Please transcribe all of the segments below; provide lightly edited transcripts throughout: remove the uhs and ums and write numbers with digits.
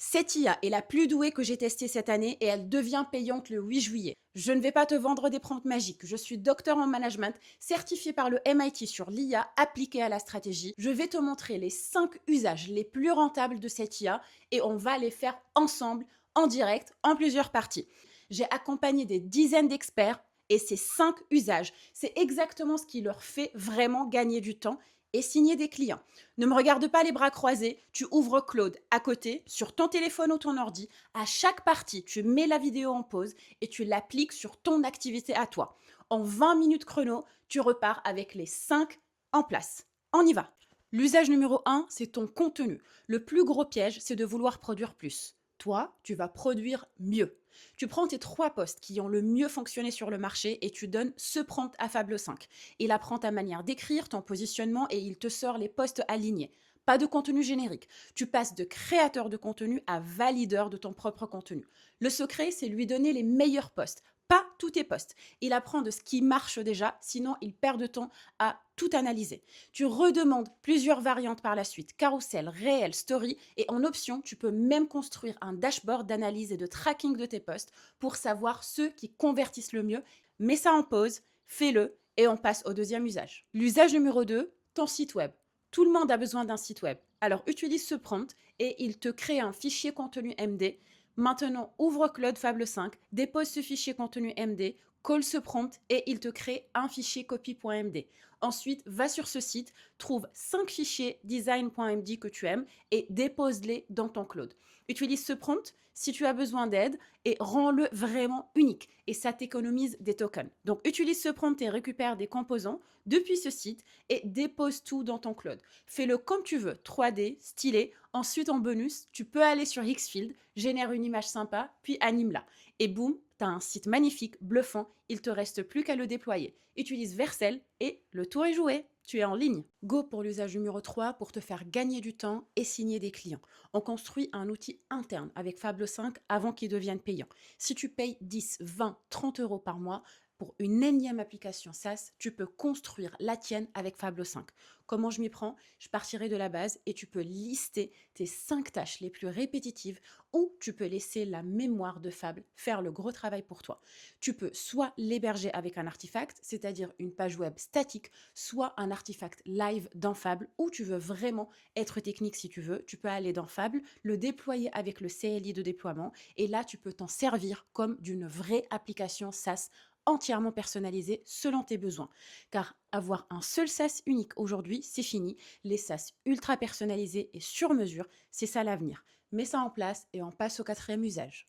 Cette IA est la plus douée que j'ai testée cette année et elle devient payante le 8 juillet. Je ne vais pas te vendre des prompts magiques. Je suis docteur en management, certifié par le MIT sur l'IA appliquée à la stratégie. Je vais te montrer les 5 usages les plus rentables de cette IA et on va les faire ensemble, en direct, en plusieurs parties. J'ai accompagné des dizaines d'experts et ces 5 usages, c'est exactement ce qui leur fait vraiment gagner du temps et signer des clients. Ne me regarde pas les bras croisés, tu ouvres Claude à côté, sur ton téléphone ou ton ordi. À chaque partie, tu mets la vidéo en pause et tu l'appliques sur ton activité à toi. En 20 minutes chrono, tu repars avec les 5 en place. On y va. L'usage numéro 1, c'est ton contenu. Le plus gros piège, c'est de vouloir produire plus. Toi, tu vas produire mieux. Tu prends tes 3 posts qui ont le mieux fonctionné sur le marché et tu donnes ce prompt à Fable 5. Il apprend ta manière d'écrire, ton positionnement et il te sort les posts alignés. Pas de contenu générique. Tu passes de créateur de contenu à valideur de ton propre contenu. Le secret, c'est lui donner les meilleurs posts, pas tous tes posts. Il apprend de ce qui marche déjà, sinon il perd de temps à tout analyser. Tu redemandes plusieurs variantes par la suite, carrousel, réel, story, et en option, tu peux même construire un dashboard d'analyse et de tracking de tes posts pour savoir ceux qui convertissent le mieux. Mets ça en pause, fais-le, et on passe au deuxième usage. L'usage numéro 2, ton site web. Tout le monde a besoin d'un site web. Alors utilise ce prompt et il te crée un fichier contenu MD. Maintenant, ouvre Claude Fable 5, dépose ce fichier contenu MD, colle ce prompt et il te crée un fichier copy.md. Ensuite, va sur ce site, trouve 5 fichiers design.md que tu aimes et dépose-les dans ton Claude. Utilise ce prompt si tu as besoin d'aide et rends-le vraiment unique. Et ça t'économise des tokens. Donc, utilise ce prompt et récupère des composants depuis ce site et dépose tout dans ton Claude. Fais-le comme tu veux, 3D, stylé. Ensuite, en bonus, tu peux aller sur Xfield, génère une image sympa, puis anime-la. Et boum, tu as un site magnifique, bluffant. Il te reste plus qu'à le déployer. Utilise Vercel et le tour est joué. Tu es en ligne. Go pour l'usage numéro 3 pour te faire gagner du temps et signer des clients. On construit un outil interne avec Fable 5 avant qu'il devienne payant. Si tu payes 10, 20, 30 euros par mois, pour une énième application SaaS, tu peux construire la tienne avec Fable 5. Comment je m'y prends? Je partirai de la base et tu peux lister tes 5 tâches les plus répétitives ou tu peux laisser la mémoire de Fable faire le gros travail pour toi. Tu peux soit l'héberger avec un artefact, c'est-à-dire une page web statique, soit un artefact live dans Fable où tu veux vraiment être technique si tu veux. Tu peux aller dans Fable, le déployer avec le CLI de déploiement et là tu peux t'en servir comme d'une vraie application SaaS entièrement personnalisé selon tes besoins. Car avoir un seul SaaS unique aujourd'hui, c'est fini. Les SaaS ultra personnalisés et sur mesure, c'est ça l'avenir. Mets ça en place et on passe au quatrième usage.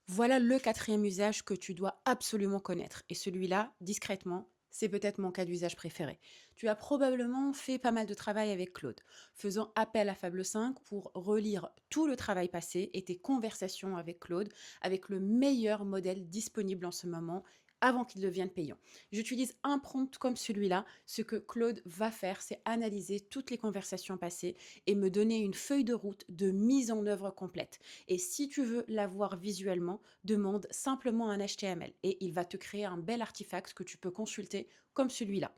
Voilà le quatrième usage que tu dois absolument connaître. Et celui-là, discrètement, c'est peut-être mon cas d'usage préféré. Tu as probablement fait pas mal de travail avec Claude, faisant appel à Fable 5 pour relire tout le travail passé et tes conversations avec Claude avec le meilleur modèle disponible en ce moment avant qu'il devienne payant. J'utilise un prompt comme celui-là. Ce que Claude va faire, c'est analyser toutes les conversations passées et me donner une feuille de route de mise en œuvre complète. Et si tu veux la voir visuellement, demande simplement un HTML et il va te créer un bel artefact que tu peux consulter comme celui-là.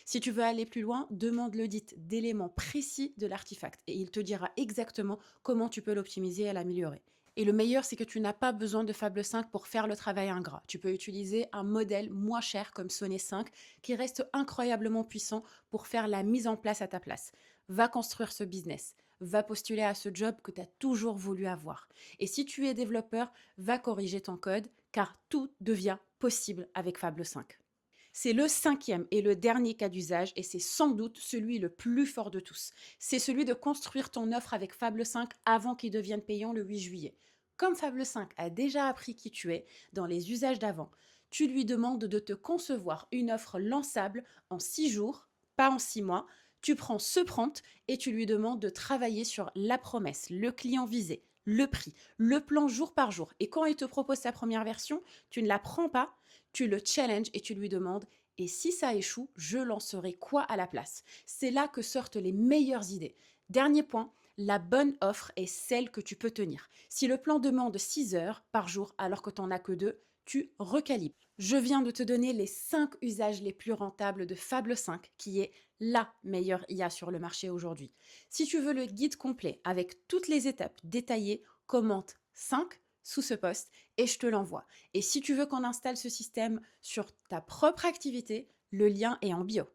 Si tu veux aller plus loin, demande l'audit d'éléments précis de l'artefact et il te dira exactement comment tu peux l'optimiser et l'améliorer. Et le meilleur, c'est que tu n'as pas besoin de Fable 5 pour faire le travail ingrat. Tu peux utiliser un modèle moins cher comme Sonnet 5 qui reste incroyablement puissant pour faire la mise en place à ta place. Va construire ce business. Va postuler à ce job que tu as toujours voulu avoir. Et si tu es développeur, va corriger ton code car tout devient possible avec Fable 5. C'est le cinquième et le dernier cas d'usage et c'est sans doute celui le plus fort de tous. C'est celui de construire ton offre avec Fable 5 avant qu'il devienne payant le 8 juillet. Comme Fable 5 a déjà appris qui tu es dans les usages d'avant, tu lui demandes de te concevoir une offre lançable en 6 jours, pas en 6 mois. Tu prends ce prompt et tu lui demandes de travailler sur la promesse, le client visé, le prix, le plan jour par jour. Et quand il te propose sa première version, tu ne la prends pas, tu le challenges et tu lui demandes et si ça échoue, je lancerai quoi à la place? C'est là que sortent les meilleures idées. Dernier point, la bonne offre est celle que tu peux tenir. Si le plan demande 6 heures par jour alors que tu n'en as que 2, tu recalibres. Je viens de te donner les 5 usages les plus rentables de Fable 5, qui est la meilleure IA sur le marché aujourd'hui. Si tu veux le guide complet avec toutes les étapes détaillées, commente 5 sous ce post et je te l'envoie. Et si tu veux qu'on installe ce système sur ta propre activité, le lien est en bio.